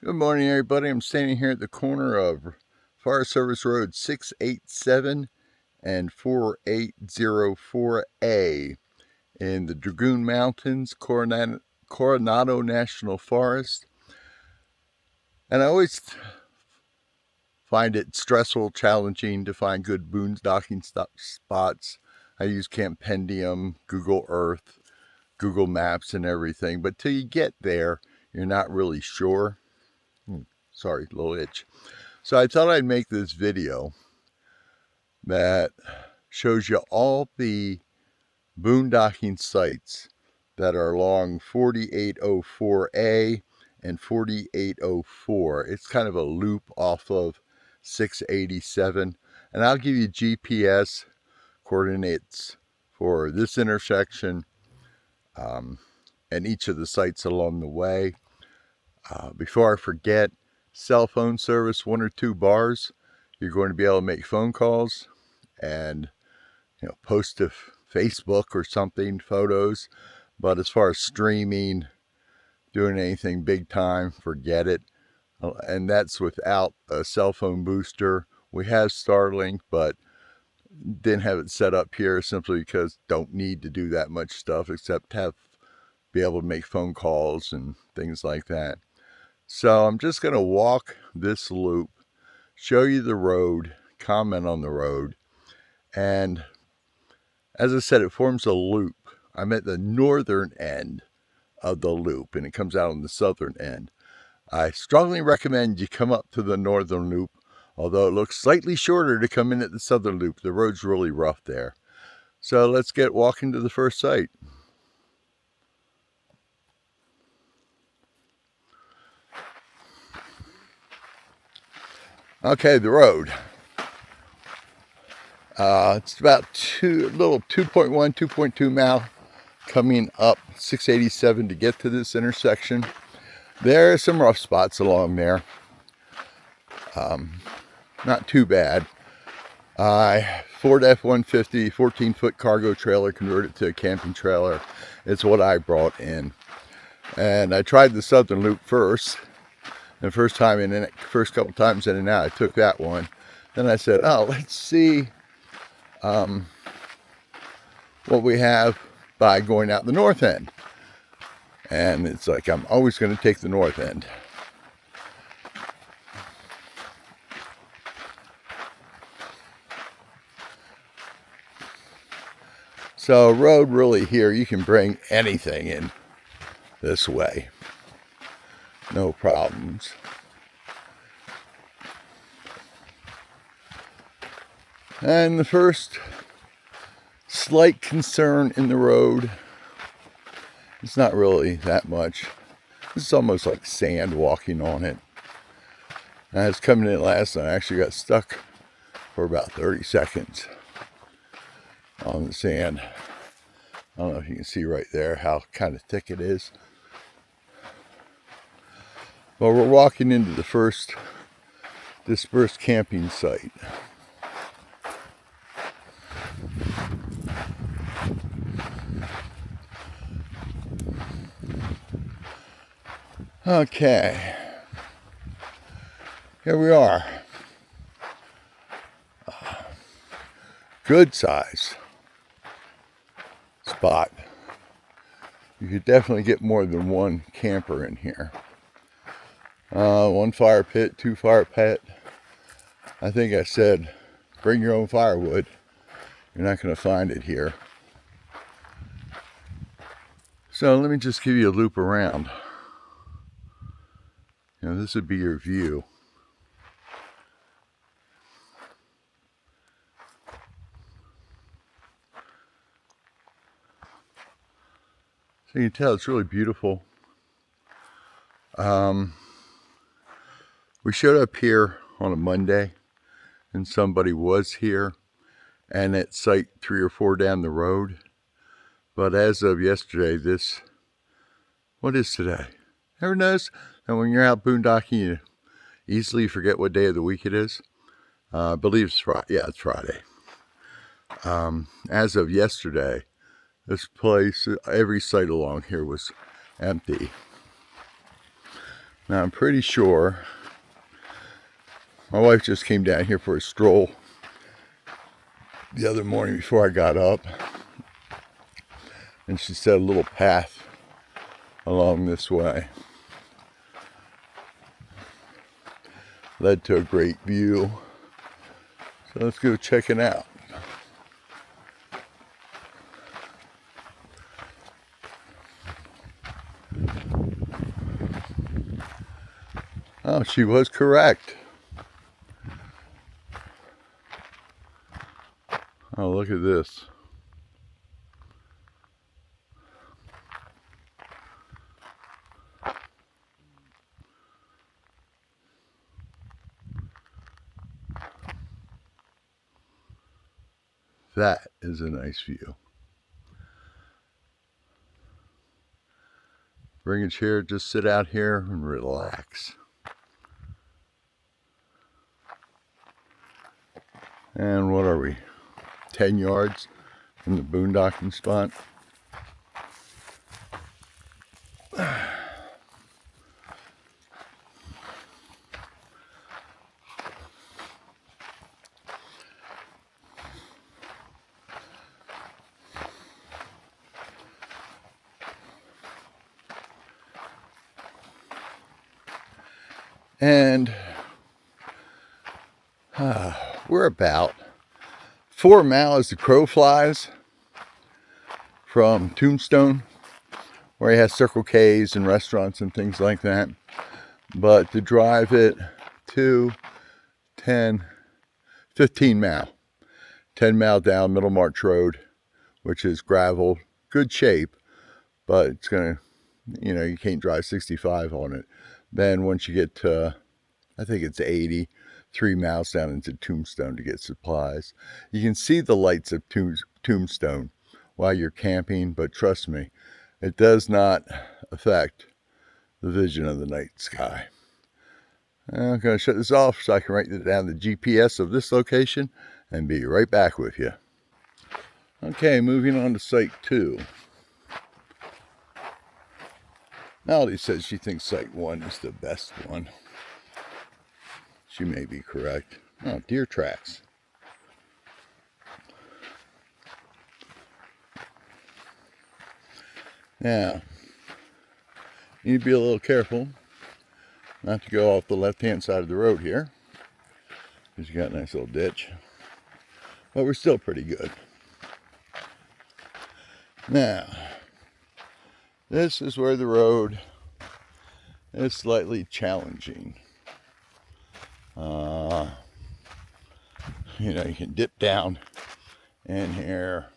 Good morning, everybody. I'm standing here at the corner of Forest Service Road 687 and 4804A in the Dragoon Mountains, Coronado National Forest. And I always find it stressful, challenging to find good boondocking spots. I use Campendium, Google Earth, Google Maps, and everything. But till you get there, you're not really sure. Sorry, little itch. So I thought I'd make this video that shows you all the boondocking sites that are along 4804A and 4804. It's kind of a loop off of 687. And I'll give you GPS coordinates for this intersection and each of the sites along the way. Before I forget, cell phone service, 1 or 2 bars. You're going to be able to make phone calls and post to Facebook or something, photos. But as far as streaming, doing anything big time, forget it. And that's without a cell phone booster. We have Starlink, but didn't have it set up here simply because don't need to do that much stuff except be able to make phone calls and things like that. So I'm just going to walk this loop, show you the road, comment on the road, and as I said, it forms a loop. I'm at the northern end of the loop, and it comes out on the southern end. I strongly recommend you come up to the northern loop, although it looks slightly shorter to come in at the southern loop. The road's really rough there. So let's get walking to the first site. Okay, the road. It's about 2.1, 2.2 mile coming up 687 to get to this intersection. There are some rough spots along there. Not too bad. Ford F-150 14-foot cargo trailer converted to a camping trailer. It's what I brought in. And I tried the southern loop first. The first couple times in and out, I took that one. Then I said, oh, let's see what we have by going out the north end. And it's like, I'm always going to take the north end. So road really here, you can bring anything in this way. No problems. And the first slight concern in the road, it's not really that much. It's almost like sand walking on it. And I was coming in last night, I actually got stuck for about 30 seconds on the sand. I don't know if you can see right there how kind of thick it is. Well, we're walking into the first dispersed camping site. Okay, here we are. Good size spot. You could definitely get more than one camper in here. 1 fire pit, 2 fire pit. I think I said bring your own firewood. You're not going to find it here. So let me just give you a loop around. This would be your view. So you can tell it's really beautiful. We showed up here on a Monday and somebody was here and at site 3 or 4 down the road. But as of yesterday, what is today? Never knows. And when you're out boondocking, you easily forget what day of the week it is. I believe it's Friday. Yeah, it's Friday. As of yesterday, this place, every site along here was empty. Now I'm pretty sure my wife just came down here for a stroll the other morning before I got up, and she said a little path along this way led to a great view. So let's go check it out. Oh, she was correct. Oh, look at this. That is a nice view. Bring a chair, just sit out here and relax. And what are we? 10 yards from the boondocking spot. And we're about 4 miles as the crow flies from Tombstone, where he has Circle K's and restaurants and things like that. But to drive it to 15 mile. 10 mile down Middle March Road, which is gravel, good shape, but it's going to, you can't drive 65 on it. Then once you get to, I think it's 80, 3 miles down into Tombstone to get supplies. You can see the lights of Tombstone while you're camping, but trust me, it does not affect the vision of the night sky. I'm going to shut this off so I can write down the GPS of this location and be right back with you. Okay, moving on to Site 2. Melody says she thinks Site 1 is the best one. She may be correct. Oh, deer tracks. Now, you need to be a little careful not to go off the left-hand side of the road here, because you got a nice little ditch. But we're still pretty good. Now, this is where the road is slightly challenging. You can dip down in here,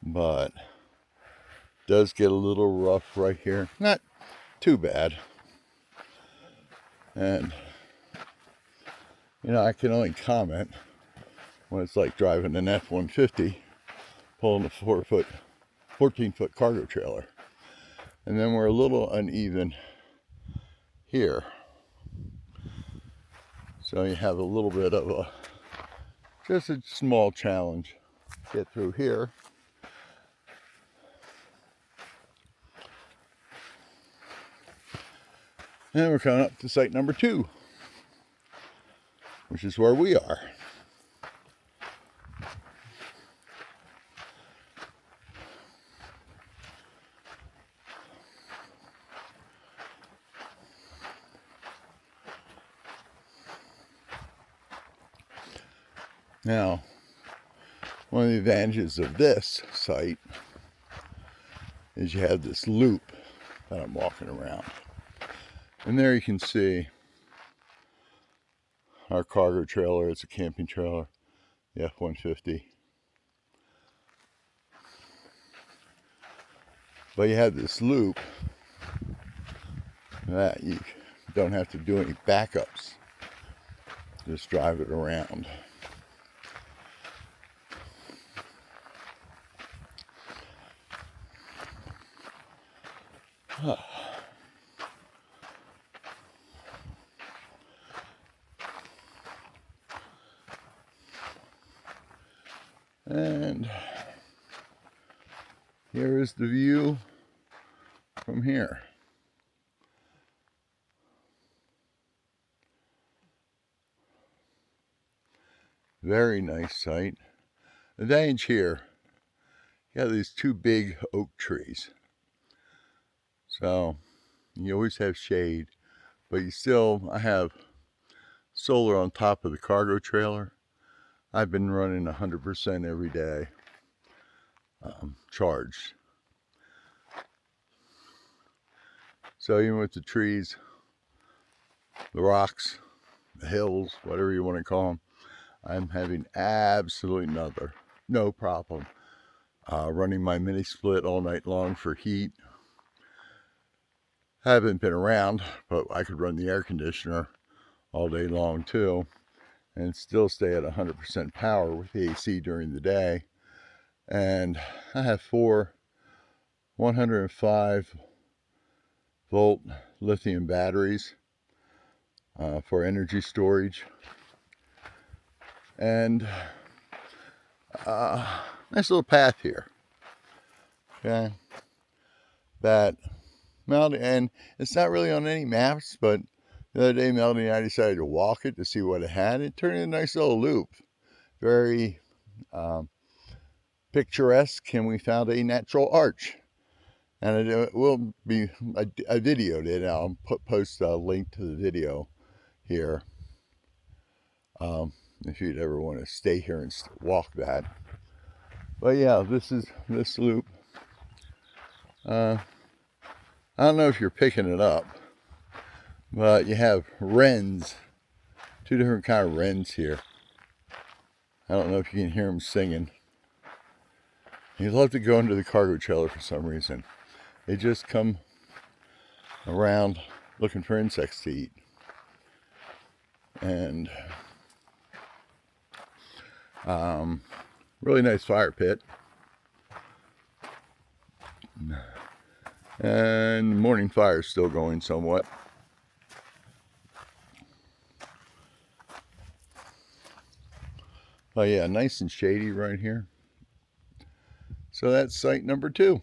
but it does get a little rough right here. Not too bad. And, I can only comment what it's like driving an F-150 pulling a 14-foot cargo trailer. And then we're a little uneven here. So you have a little bit of just a small challenge. Get through here. And we're coming up to site number 2, which is where we are. Now, one of the advantages of this site is you have this loop that I'm walking around. And there you can see our cargo trailer. It's a camping trailer, the F-150. But you have this loop that you don't have to do any backups. Just drive it around. And here is the view from here. Very nice site. The advantage here, you have these two big oak trees. So you always have shade, but I have solar on top of the cargo trailer. I've been running 100% every day, charged. So even with the trees, the rocks, the hills, whatever you want to call them, I'm having absolutely no problem running my mini split all night long for heat. Haven't been around, but I could run the air conditioner all day long too and still stay at 100% power with the AC during the day. And I have 4 105 volt lithium batteries for energy storage. And nice little path here. Okay, that Melody, and it's not really on any maps, but the other day Melody and I decided to walk it to see what it had. It turned into a nice little loop, very picturesque, and we found a natural arch. And it will be, I videoed it. I'll post a link to the video here if you'd ever want to stay here and walk that. But yeah, this is this loop. I don't know if you're picking it up, but you have wrens, 2 different kind of wrens here. I don't know if you can hear them singing. They love to go into the cargo trailer for some reason. They just come around looking for insects to eat. And really nice fire pit. And the morning fire is still going somewhat. But yeah, nice and shady right here. So that's site number 2.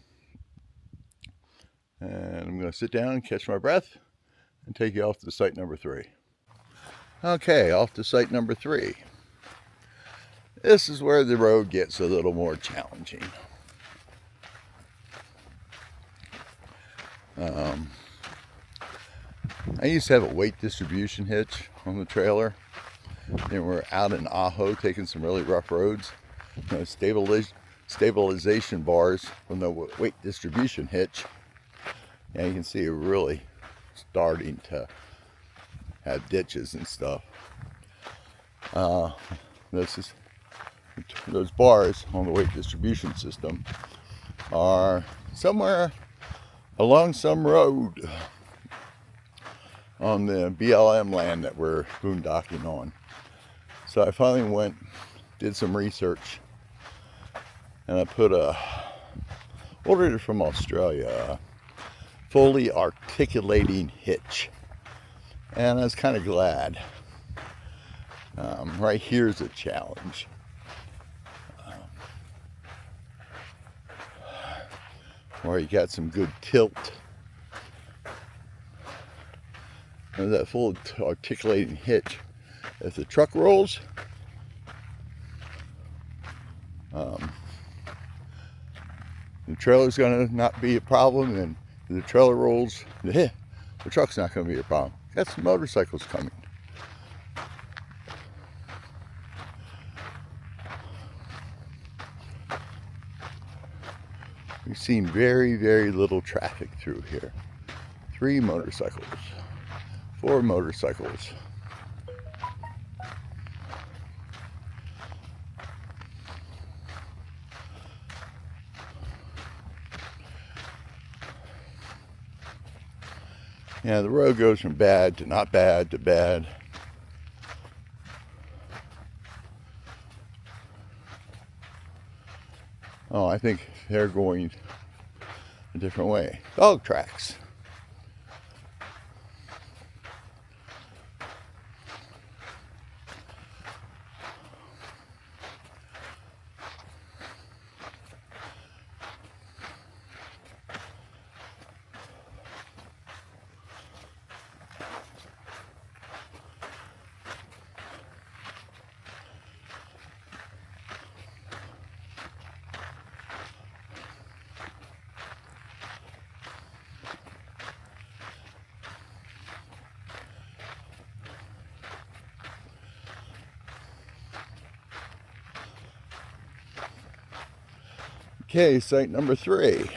And I'm going to sit down and catch my breath and take you off to site number 3. Okay, off to site number 3. This is where the road gets a little more challenging. I used to have a weight distribution hitch on the trailer. And we're out in Ajo taking some really rough roads. You know, stabilization bars from the weight distribution hitch. And you can see it really starting to have ditches and stuff. Those bars on the weight distribution system are somewhere along some road on the BLM land that we're boondocking on. So I finally did some research, and I ordered it from Australia, fully articulating hitch. And I was kind of glad. Right here's a challenge. Where you got some good tilt. And that full articulating hitch. If the truck rolls, the trailer's gonna not be a problem, and if the trailer rolls, the truck's not gonna be a problem. Got some motorcycles coming. We've seen very, very little traffic through here. 3 motorcycles, 4 motorcycles. Yeah, the road goes from bad to not bad to bad. Oh, I think they're going a different way. Dog tracks. Okay, site number 3.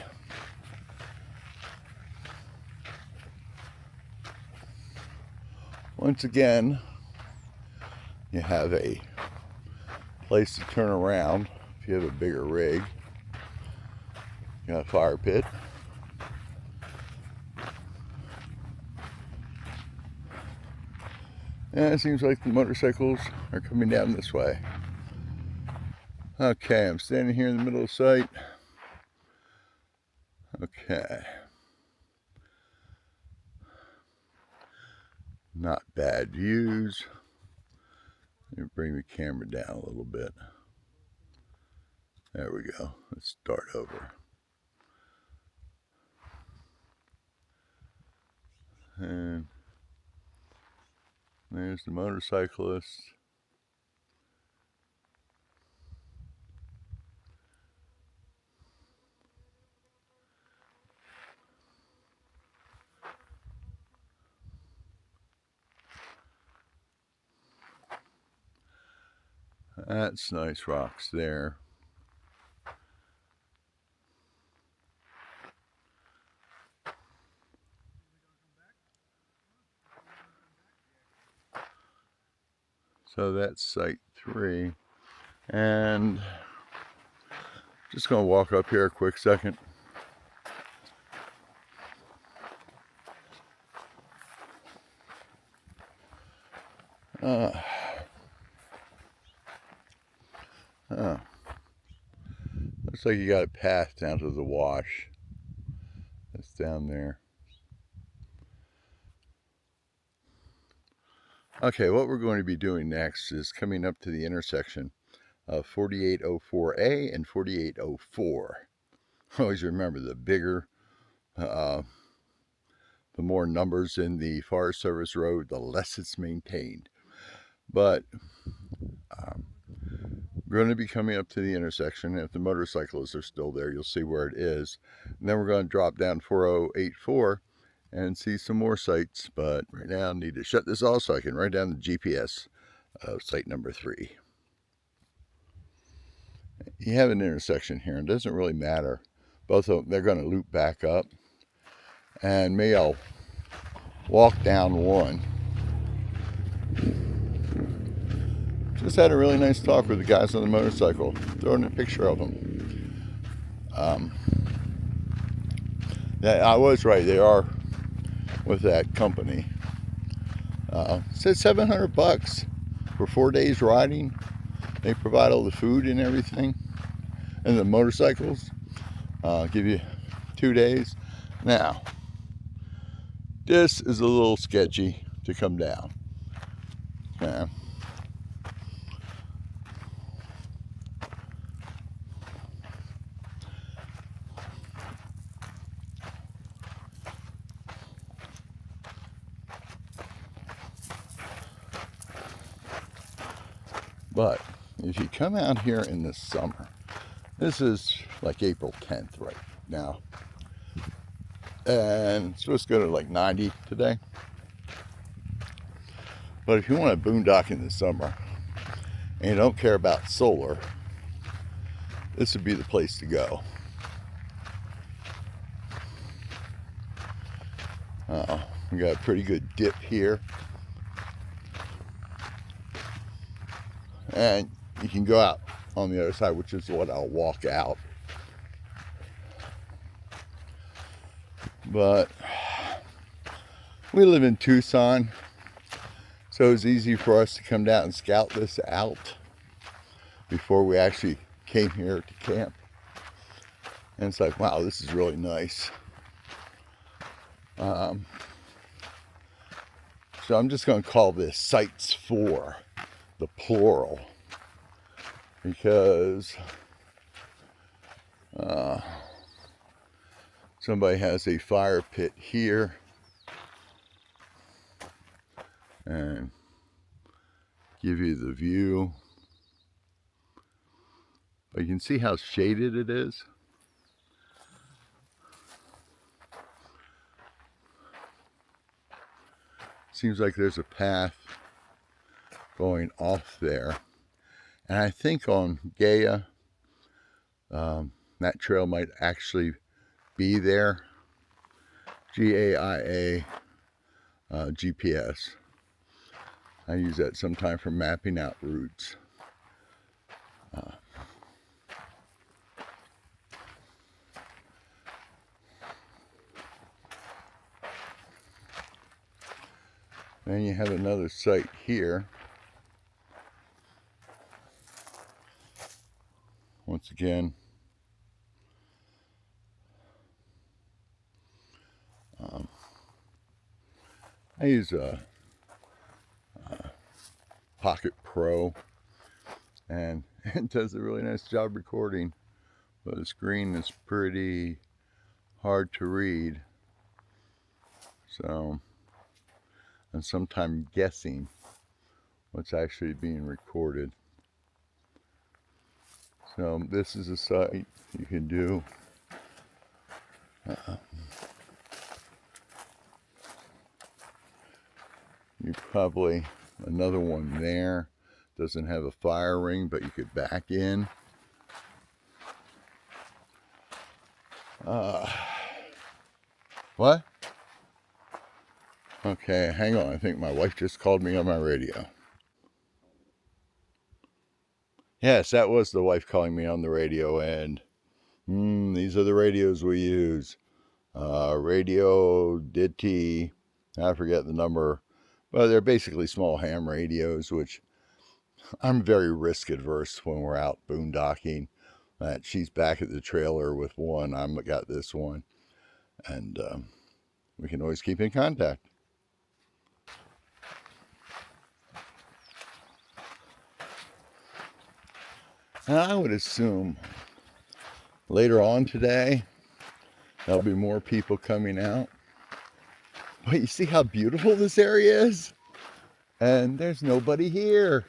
Once again, you have a place to turn around if you have a bigger rig. You got a fire pit. And it seems like the motorcycles are coming down this way. Okay, I'm standing here in the middle of the site. Okay. Not bad views. Let me bring the camera down a little bit. There we go. Let's start over. And there's the motorcyclist. That's nice rocks there. So that's site 3. And just gonna walk up here a quick second. Looks like you got a path down to the wash. That's down there. Okay, what we're going to be doing next is coming up to the intersection of 4804A and 4804. Always remember, the bigger, the more numbers in the Forest Service road, the less it's maintained. But we're going to be coming up to the intersection. If the motorcyclists are still there, you'll see where it is. And then we're going to drop down 4084 and see some more sites. But right now I need to shut this off so I can write down the GPS of site number 3. You have an intersection here, and it doesn't really matter. Both of them, they're going to loop back up. And maybe I'll walk down one. Just had a really nice talk with the guys on the motorcycle, throwing a picture of them. I was right, they are with that company. Said $700 for 4 days riding. They provide all the food and everything, and the motorcycles. Give you 2 days. Now, this is a little sketchy to come down. Okay. But if you come out here in the summer, this is like April 10th right now, and it's supposed to go to like 90 today. But if you want to boondock in the summer and you don't care about solar, this would be the place to go. We got a pretty good dip here, and you can go out on the other side, which is what I'll walk out. But we live in Tucson, so it's easy for us to come down and scout this out before we actually came here to camp. And it's like, wow, this is really nice. So I'm just going to call this Sites 4, the plural, because somebody has a fire pit here, and give you the view. But you can see how shaded it is. Seems like there's a path going off there. And I think on Gaia, that trail might actually be there. GAIA GPS. I use that sometime for mapping out routes. Then you have another site here. Once again, I use a Pocket Pro, and it does a really nice job recording, but the screen is pretty hard to read, so I'm sometimes guessing what's actually being recorded. So this is a site you can do. You probably, another one there, doesn't have a fire ring, but you could back in. What? Okay, hang on. I think my wife just called me on my radio. Yes, that was the wife calling me on the radio, and these are the radios we use. Radio Ditty, I forget the number, but they're basically small ham radios, which I'm very risk adverse when we're out boondocking. She's back at the trailer with one, I've got this one, and we can always keep in contact. And I would assume later on today there'll be more people coming out. But you see how beautiful this area is? And there's nobody here.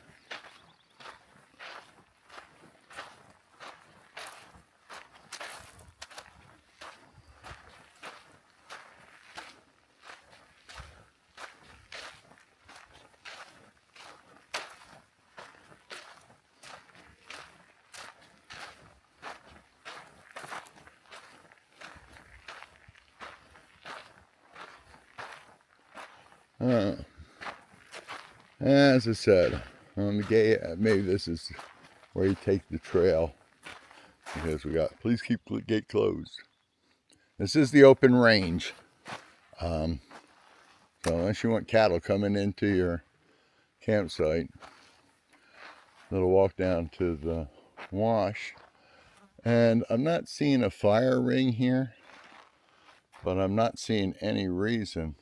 As I said, on the gate, maybe this is where you take the trail, because we got, please keep the gate closed. This is the open range. So unless you want cattle coming into your campsite, little walk down to the wash. And I'm not seeing a fire ring here, but I'm not seeing any reason.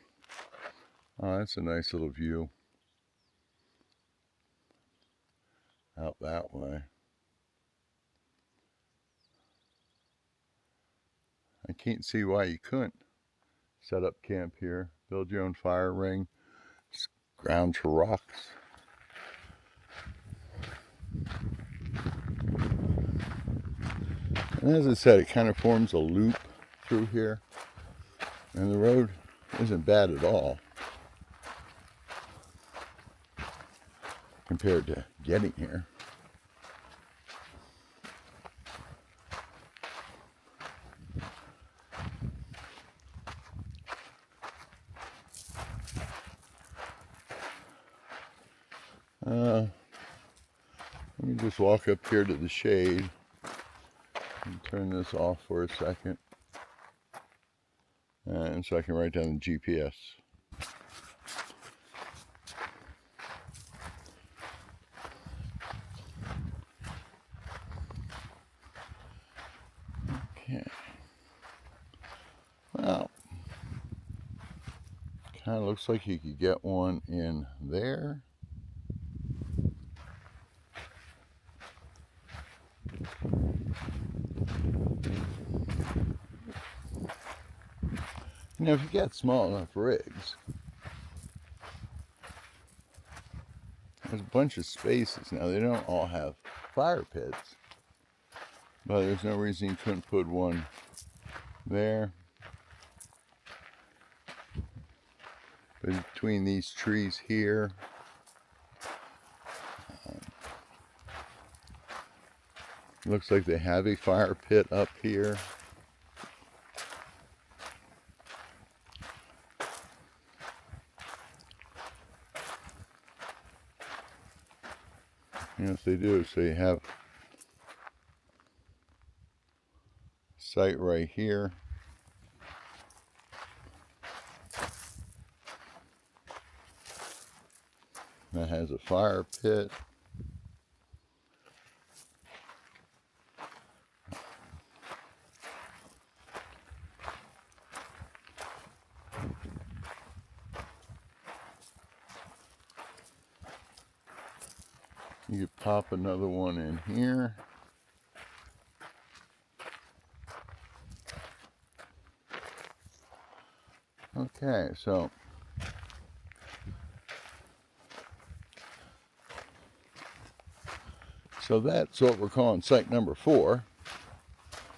Oh, that's a nice little view out that way. I can't see why you couldn't set up camp here, build your own fire ring, ground to rocks. And as I said, it kind of forms a loop through here, and the road isn't bad at all compared to getting here. Let me just walk up here to the shade and turn this off for a second, and so I can write down the GPS. Okay. Well, kind of looks like you could get one in there. You know, if you get small enough rigs, there's a bunch of spaces. Now, they don't all have fire pits, but there's no reason you couldn't put one there. Between these trees here, Looks like they have a fire pit up here. Yes, they do. So you have a site right here. That has a fire pit. You could pop another one in here. Okay, so that's what we're calling site number 4.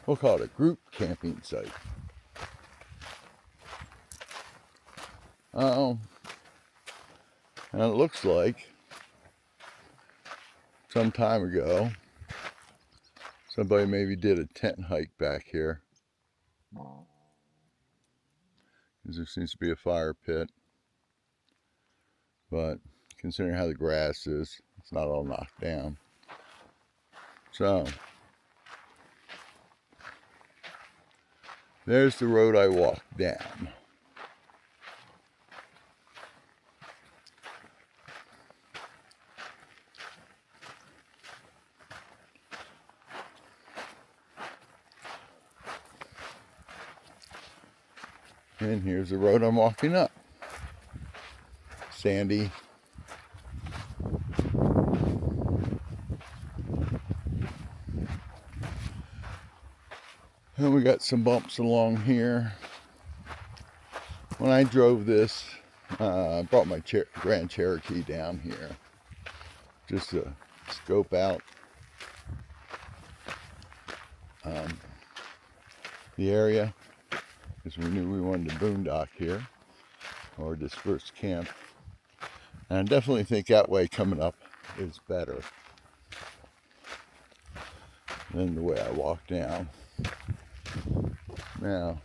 We'll call it a group camping site. And it looks like some time ago, somebody maybe did a tent hike back here. Because there seems to be a fire pit. But considering how the grass is, it's not all knocked down. So, there's the road I walked down. And here's the road I'm walking up. Sandy. And we got some bumps along here. When I drove this, I brought my Grand Cherokee down here just to scope out the area, because we knew we wanted to boondock here, or dispersed camp. And I definitely think that way coming up is better than the way I walk down. Now,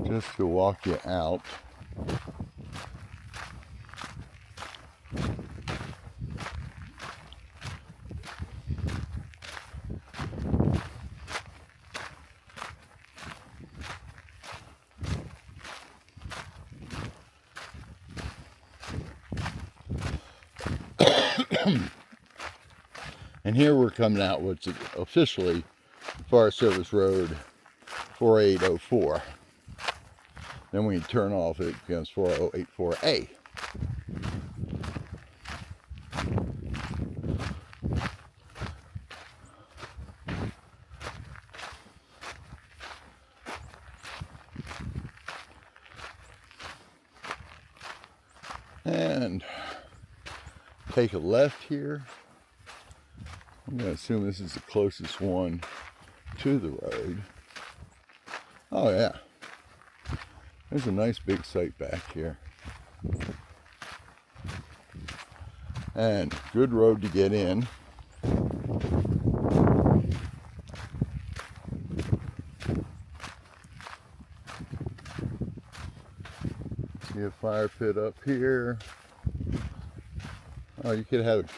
just to walk you out, and here we're coming out what's officially Forest Service Road 4804. Then when you turn off, it becomes 4804A. And take a left here. I'm going to assume this is the closest one to the road. Oh yeah, there's a nice big site back here. And good road to get in. See a fire pit up here. Oh, you could have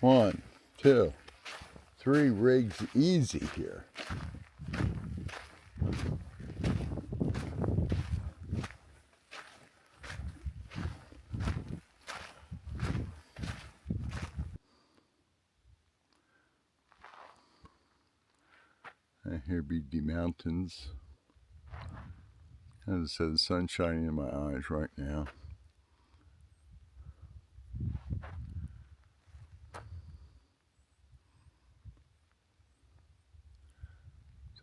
1, 2, 3 rigs easy here. And here be the mountains. As I said, the sun's shining in my eyes right now.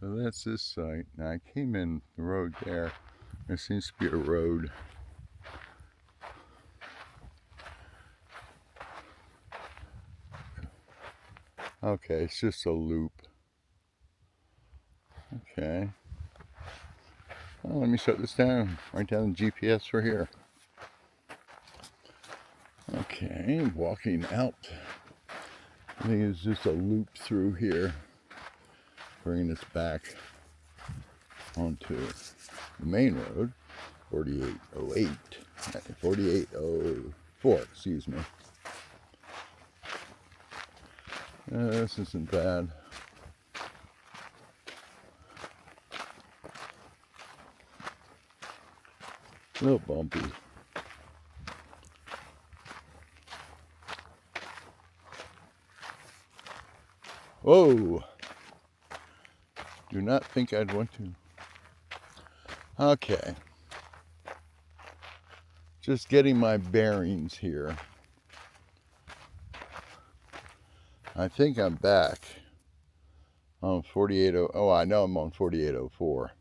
So that's this site. Now I came in the road there. There seems to be a road. Okay, it's just a loop. Okay. Well, let me shut this down. Write down the GPS for here. Okay, walking out I think it's just a loop through here, bringing us back onto the main road, 4808, 4804, excuse me. This isn't bad. A little bumpy. Whoa! Do not think I'd want to. Okay. Just getting my bearings here. I think I'm back on 4804. Oh, I know I'm on 4804.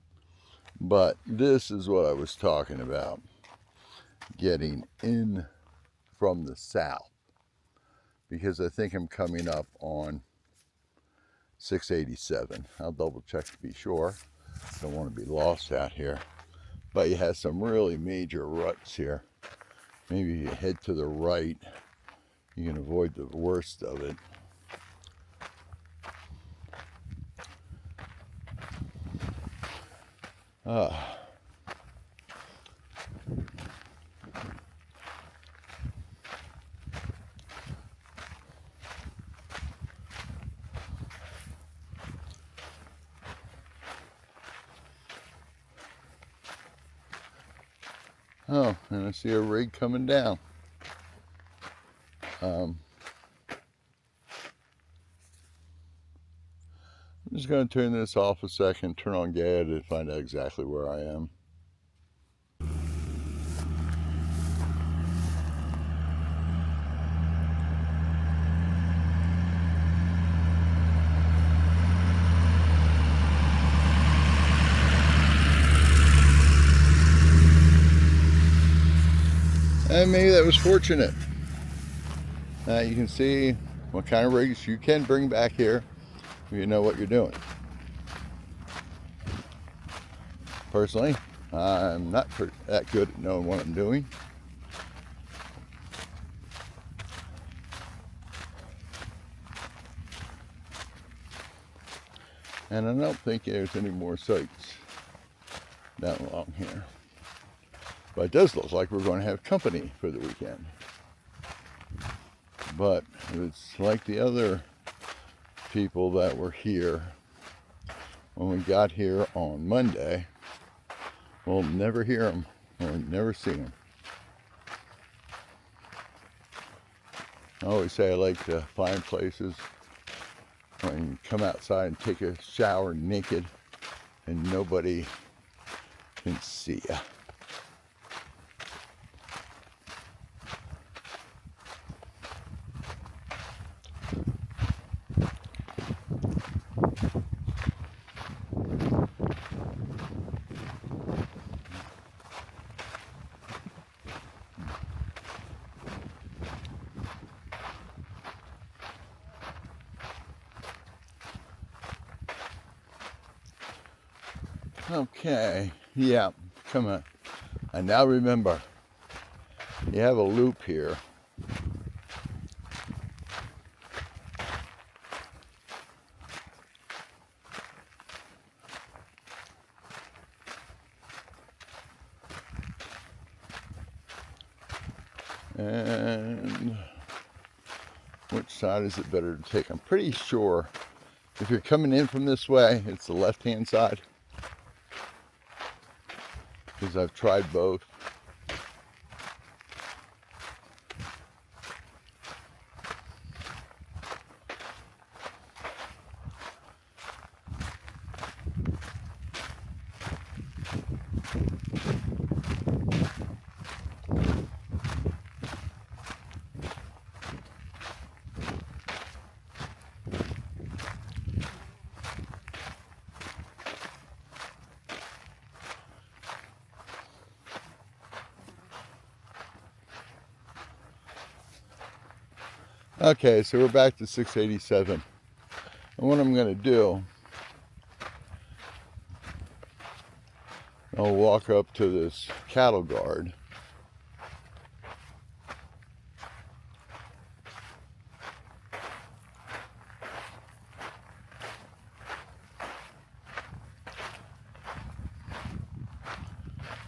But this is what I was talking about. Getting in from the south. Because I think I'm coming up on 687. I'll double check to be sure. Don't want to be lost out here. But you have some really major ruts here. Maybe you head to the right, you can avoid the worst of it. Oh, and I see a rig coming down. I'm just going to turn this off a second, turn on Grate to find out exactly where I am. And maybe that was fortunate. You can see what kind of rigs you can bring back here if you know what you're doing. Personally, I'm not that good at knowing what I'm doing. And I don't think there's any more sites down along here. But it does look like we're going to have company for the weekend. But it's like the other people that were here when we got here on Monday. We'll never hear them or never see them. I always say I like to find places when you come outside and take a shower naked and nobody can see you. Okay, yeah, come on. I now remember, you have a loop here. And which side is it better to take? I'm pretty sure if you're coming in from this way, it's the left-hand side. Because I've tried both. Okay, so we're back to 687. And what I'm going to do, I'll walk up to this cattle guard.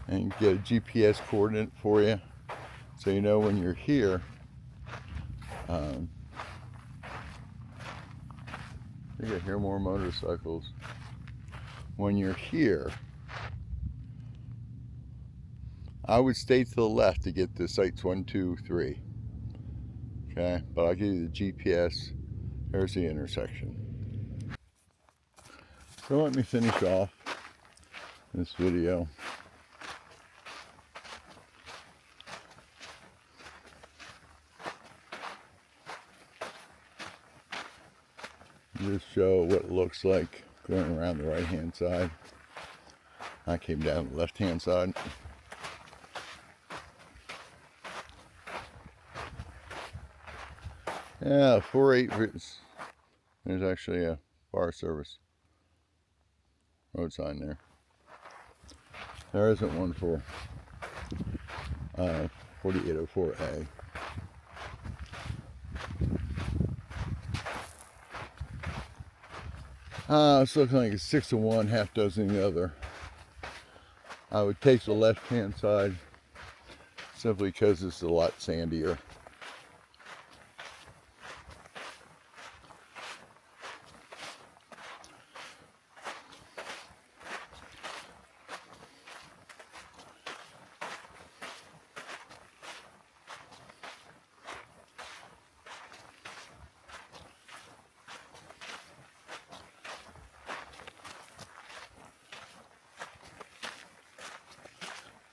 and get a GPS coordinate for you so you know when you're here. I think I hear more motorcycles. When you're here, I would stay to the left to get to sites 1, 2, 3. Okay, but I'll give you the GPS. There's the intersection. So let me finish off this video. Just show what it looks like going around the right hand side. I came down the left hand side. Yeah, 48. There's actually a Forest Service road sign there. There isn't one for 4804A. It's looking like it's 6 to 1, half dozen the other. I would take the left hand side simply because it's a lot sandier.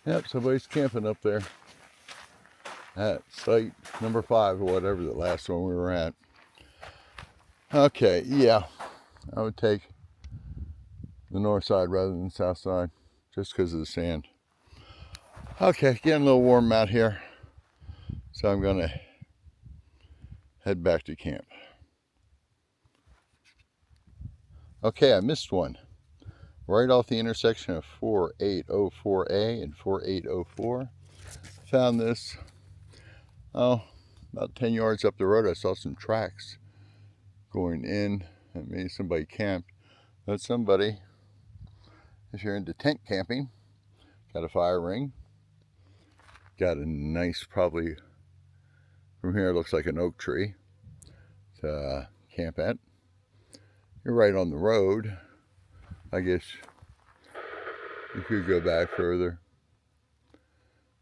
Yep, somebody's camping up there at site number 5 or whatever the last one we were at. Okay, yeah, I would take the north side rather than the south side just because of the sand. Okay, getting a little warm out here, so I'm going to head back to camp. Okay, I missed one. Right off the intersection of 4804A and 4804. Found this, about 10 yards up the road. I saw some tracks going in, and maybe somebody camped. But somebody, if you're into tent camping, got a fire ring, got a nice, probably from here it looks like an oak tree to camp at. You're right on the road. I guess you could go back further.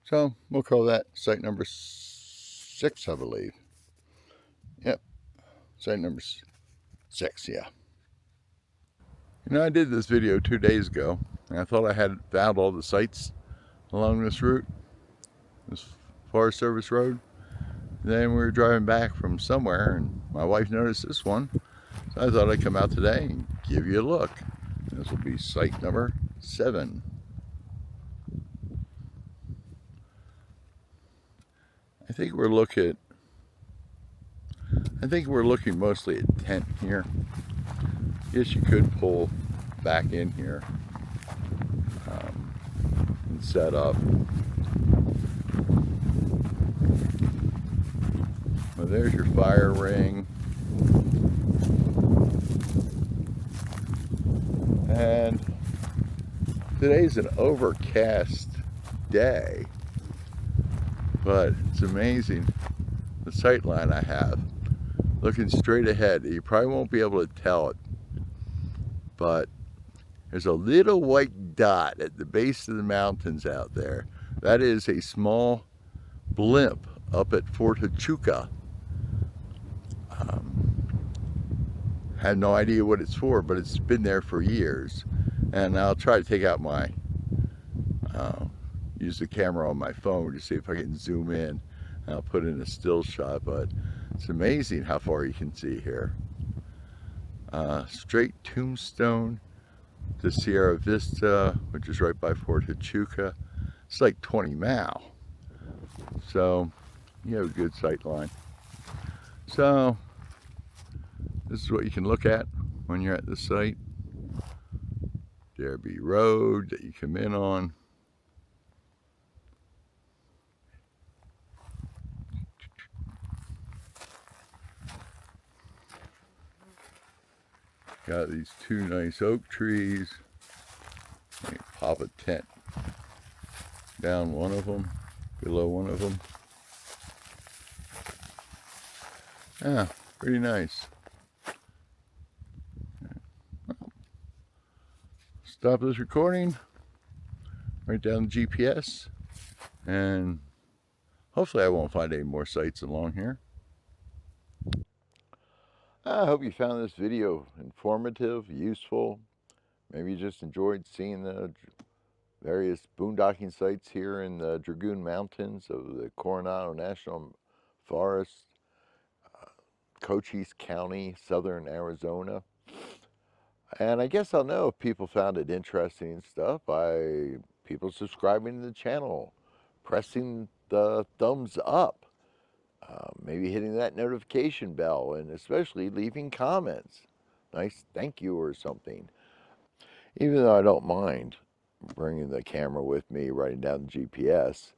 So we'll call that site number 6, I believe. Yep, site number 6, yeah. You know, I did this video 2 days ago, and I thought I had found all the sites along this route, this Forest Service road. Then we were driving back from somewhere, and my wife noticed this one, so I thought I'd come out today and give you a look. This will be site number 7. I think we're looking mostly at tent here. Guess you could pull back in here and set up. Well, there's your fire ring. And today's an overcast day, but it's amazing the sight line I have. Looking straight ahead, you probably won't be able to tell it, but there's a little white dot at the base of the mountains out there. That is a small blimp up at Fort Huachuca. Had no idea what it's for, but it's been there for years. And I'll try to take out my, use the camera on my phone to see if I can zoom in. I'll put in a still shot, but it's amazing how far you can see here. Straight Tombstone to Sierra Vista, which is right by Fort Huachuca. It's like 20 miles. So you have a good sight line. So this is what you can look at when you're at the site. Derby Road that you come in on. Got these 2 nice oak trees. Let me pop a tent down one of them, below one of them. Yeah, pretty nice. Stop this recording, write down the GPS, and hopefully I won't find any more sites along here. I hope you found this video informative, useful. Maybe you just enjoyed seeing the various boondocking sites here in the Dragoon Mountains of the Coronado National Forest, Cochise County, southern Arizona. And I guess I'll know if people found it interesting and stuff by people subscribing to the channel, pressing the thumbs up, maybe hitting that notification bell, and especially leaving comments. Nice thank you or something. Even though I don't mind bringing the camera with me, writing down the GPS,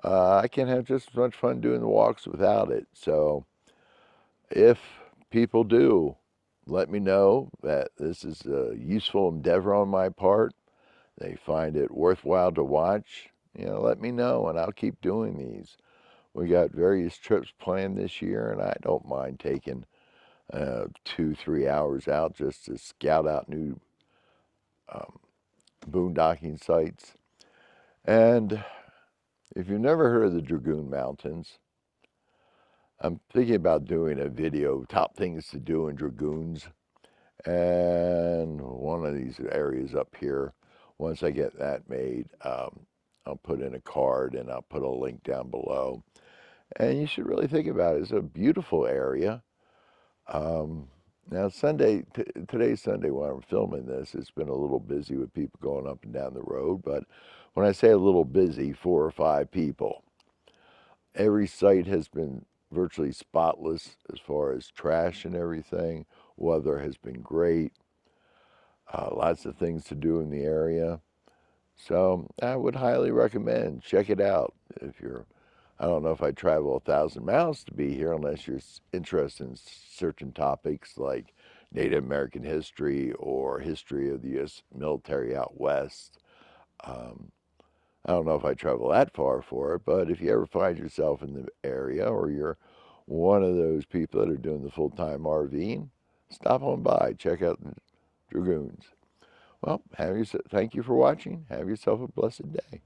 I can have just as much fun doing the walks without it. So if people do, let me know that this is a useful endeavor on my part. They find it worthwhile to watch. Let me know and I'll keep doing these. We got various trips planned this year, and I don't mind taking 2-3 hours out just to scout out new boondocking sites. And if you've never heard of the Dragoon Mountains, I'm thinking about doing a video, top things to do in Dragoons. And one of these areas up here, once I get that made, I'll put in a card and I'll put a link down below. And you should really think about it. It's a beautiful area. Now today's Sunday when I'm filming this, it's been a little busy with people going up and down the road. But when I say a little busy, 4 or 5 people. Every site has been virtually spotless as far as trash and everything. Weather has been great. Lots of things to do in the area. So I would highly recommend, check it out. I don't know if I'd travel 1,000 miles to be here unless you're interested in certain topics like Native American history or history of the U.S. military out west. I don't know if I travel that far for it, but if you ever find yourself in the area or you're one of those people that are doing the full-time RVing, stop on by, check out the Dragoons. Well, thank you for watching. Have yourself a blessed day.